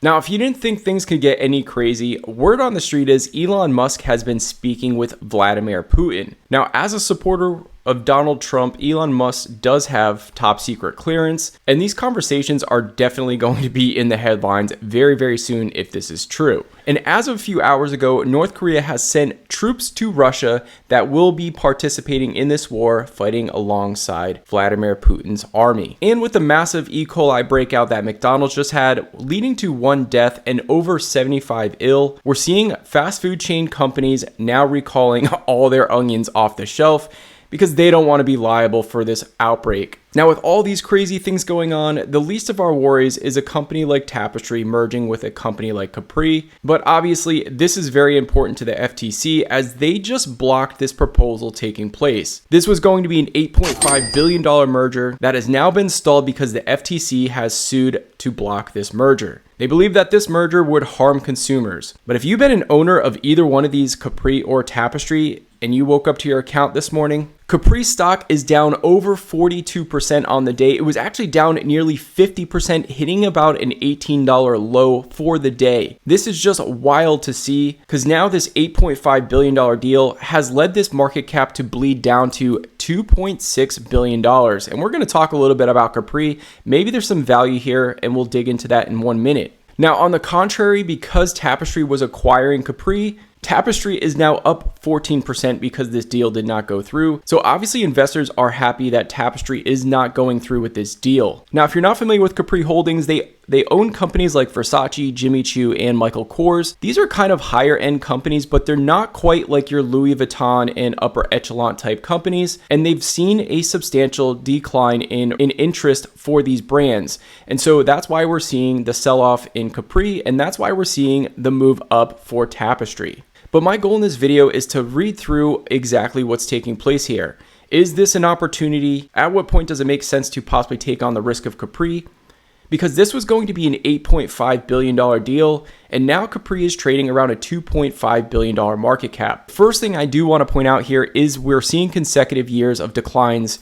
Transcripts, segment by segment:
Now, if you didn't think things could get any crazy, word on the street is Elon Musk has been speaking with Vladimir Putin. Now, as a supporter of Donald Trump, Elon Musk does have top secret clearance, and these conversations are definitely going to be in the headlines very, very soon if this is true. And as of a few hours ago, North Korea has sent troops to Russia that will be participating in this war, fighting alongside Vladimir Putin's army. And with the massive E. coli breakout that McDonald's just had, leading to one death and over 75 ill, we're seeing fast food chain companies now recalling all their onions off the shelf because they don't want to be liable for this outbreak. Now, with all these crazy things going on, the least of our worries is a company like Tapestry merging with a company like Cpri. But obviously, this is very important to the FTC as they just blocked this proposal taking place. This was going to be an $8.5 billion merger that has now been stalled because the FTC has sued to block this merger. They believe that this merger would harm consumers. But if you've been an owner of either one of these, Cpri or Tapestry, and you woke up to your account this morning, Cpri stock is down over 42% on the day. It was actually down nearly 50%, hitting about an $18 low for the day. This is just wild to see because now this $8.5 billion deal has led this market cap to bleed down to $2.6 billion. And we're going to talk a little bit about Cpri. Maybe there's some value here, and we'll dig into that in 1 minute. Now, on the contrary, because Tapestry was acquiring Cpri, Tapestry is now up 14% because this deal did not go through. So obviously investors are happy that Tapestry is not going through with this deal. Now, if you're not familiar with Cpri Holdings, they own companies like Versace, Jimmy Choo, and Michael Kors. These are kind of higher end companies, but they're not quite like your Louis Vuitton and upper echelon type companies. And they've seen a substantial decline in interest for these brands. And so that's why we're seeing the sell-off in Cpri, and that's why we're seeing the move up for Tapestry. But my goal in this video is to read through exactly what's taking place here. Is this an opportunity? At what point does it make sense to possibly take on the risk of Cpri? Because this was going to be an $8.5 billion deal, and now Cpri is trading around a $2.5 billion market cap. First thing I do want to point out here is we're seeing consecutive years of declines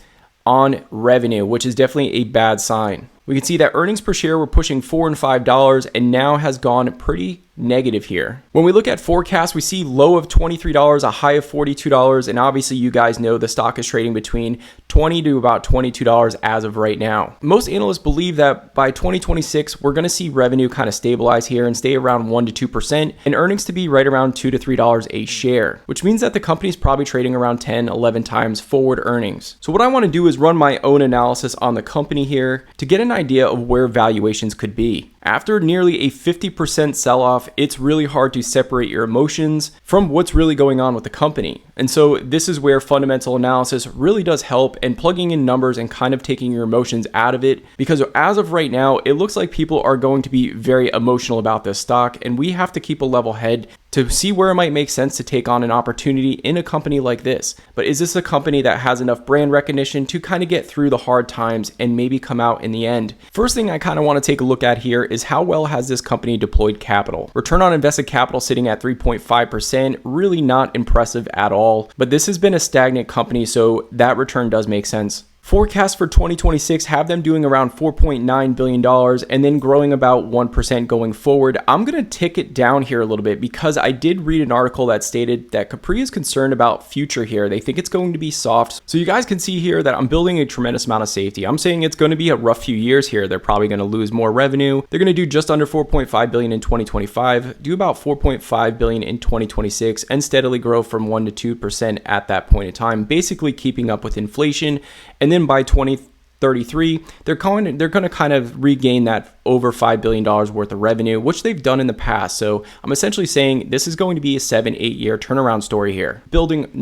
on revenue, which is definitely a bad sign. We can see that earnings per share were pushing $4 and $5 and now has gone pretty negative here. When we look at forecasts, we see low of $23, a high of $42, and obviously you guys know the stock is trading between $20 to about $22 as of right now. Most analysts believe that by 2026, we're going to see revenue kind of stabilize here and stay around 1 to 2%, and earnings to be right around $2 to $3 a share, which means that the company's probably trading around 10, 11 times forward earnings. So what I want to do is run my own analysis on the company here to get an idea of where valuations could be. After nearly a 50% sell-off, it's really hard to separate your emotions from what's really going on with the company. And so this is where fundamental analysis really does help, and plugging in numbers and kind of taking your emotions out of it. Because as of right now, it looks like people are going to be very emotional about this stock, and we have to keep a level head to see where it might make sense to take on an opportunity in a company like this. But is this a company that has enough brand recognition to kind of get through the hard times and maybe come out in the end? First thing I kind of want to take a look at here is how well has this company deployed capital? Return on invested capital sitting at 3.5%, really not impressive at all. But this has been a stagnant company, so that return does make sense. Forecasts for 2026 have them doing around $4.9 billion and then growing about 1% going forward. I'm going to tick it down here a little bit because I did read an article that stated that Cpri is concerned about future here. They think it's going to be soft. So you guys can see here that I'm building a tremendous amount of safety. I'm saying it's going to be a rough few years here. They're probably going to lose more revenue. They're going to do just under $4.5 billion in 2025, do about $4.5 billion in 2026, and steadily grow from 1 to 2% at that point in time, basically keeping up with inflation. And then by 2033, they're going to kind of regain that over $5 billion worth of revenue, which they've done in the past. So I'm essentially saying this is going to be a 7-8 year turnaround story here.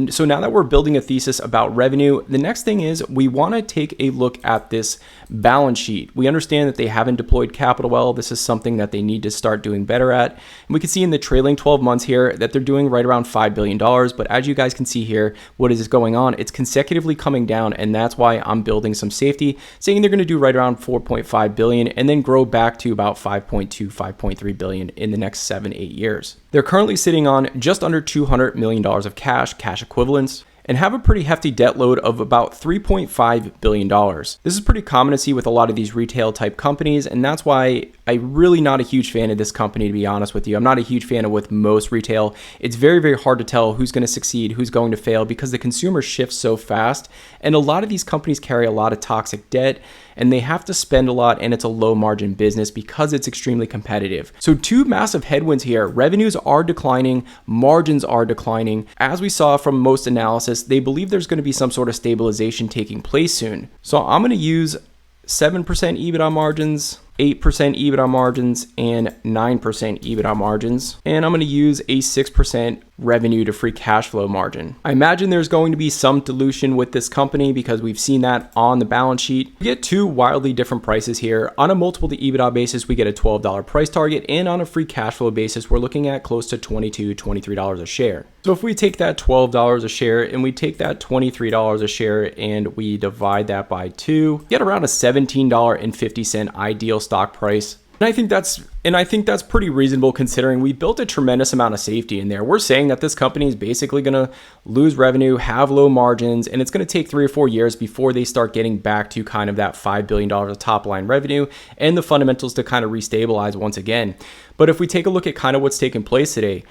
So now that we're building a thesis about revenue, the next thing is we want to take a look at this balance sheet. We understand that they haven't deployed capital well. This is something that they need to start doing better at. And we can see in the trailing 12 months here that they're doing right around $5 billion. But as you guys can see here, what is going on? It's consecutively coming down, and that's why I'm building some safety, saying they're going to do right around $4.5 billion and then grow back to about 5.3 billion in the next 7-8 years. They're currently sitting on just under $200 million of cash equivalents. and have a pretty hefty debt load of about $3.5 billion. This is pretty common to see with a lot of these retail type companies, and that's why I'm really not a huge fan of this company, to be honest with you. I'm not a huge fan of with most retail. It's very, very hard to tell who's going to succeed, who's going to fail, because the consumer shifts so fast, and a lot of these companies carry a lot of toxic debt, and they have to spend a lot, and it's a low margin business because it's extremely competitive. So two massive headwinds here. Revenues are declining, margins are declining. As we saw from most analysis, they believe there's going to be some sort of stabilization taking place soon. So I'm going to use 7% EBITDA margins, 8% EBITDA margins, and 9% EBITDA margins. And I'm going to use a 6% revenue to free cash flow margin. I imagine there's going to be some dilution with this company because we've seen that on the balance sheet. We get two wildly different prices here. On a multiple to EBITDA basis, we get a $12 price target, and on a free cash flow basis, we're looking at close to $22, $23 a share. So if we take that $12 a share and we take that $23 a share and we divide that by 2, we get around a $17.50 ideal stock price. And I think that's pretty reasonable considering we built a tremendous amount of safety in there. We're saying that this company is basically going to lose revenue, have low margins, and it's going to take 3 or 4 years before they start getting back to kind of that $5 billion of top line revenue and the fundamentals to kind of restabilize once again. But if we take a look at kind of what's taking place today,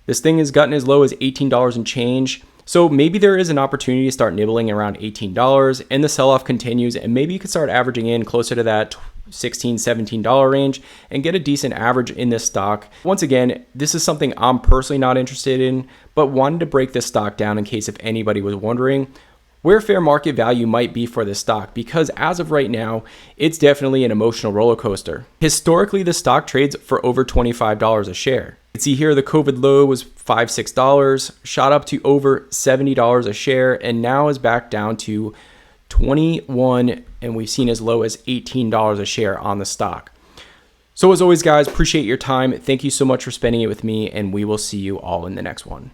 this thing has gotten as low as $18 and change. So maybe there is an opportunity to start nibbling around $18 and the sell-off continues, and maybe you could start averaging in closer to that $16, $17 range and get a decent average in this stock. Once again, this is something I'm personally not interested in, but wanted to break this stock down in case if anybody was wondering where fair market value might be for this stock, because as of right now, it's definitely an emotional roller coaster. Historically, the stock trades for over $25 a share. You can see here the COVID low was $5, $6, shot up to over $70 a share, and now is back down to 21, and we've seen as low as $18 a share on the stock. So as always, guys, appreciate your time. Thank you so much for spending it with me, and we will see you all in the next one.